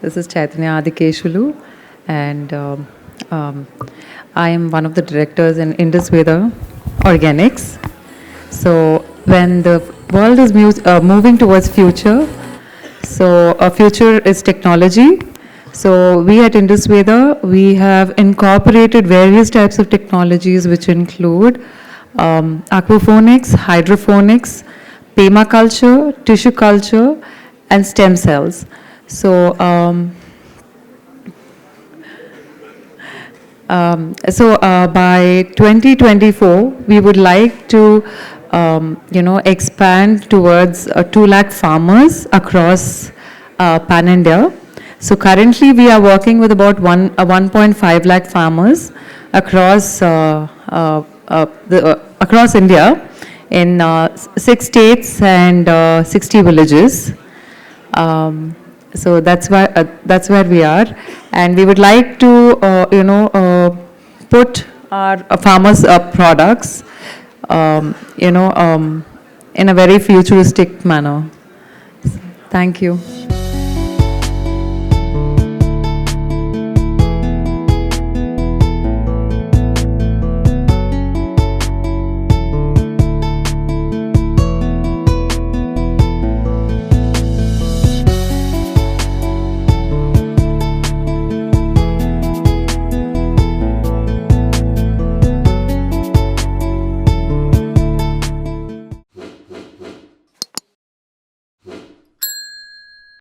This is Chaitanya Lalithambika, and I am one of the directors in Indusveda Organics. So when the world is moving towards future, so a future is technology. So we at Indusveda, we have incorporated various types of technologies which include aquaponics, hydroponics, permaculture, tissue culture, and stem cells. So, by 2024, we would like to, expand towards 2 lakh farmers across Pan India. So currently, we are working with about 1.5 lakh farmers across across India in 6 states and 60 villages. So that's where we are, and we would like to put our farmers' products in a very futuristic manner. Thank you.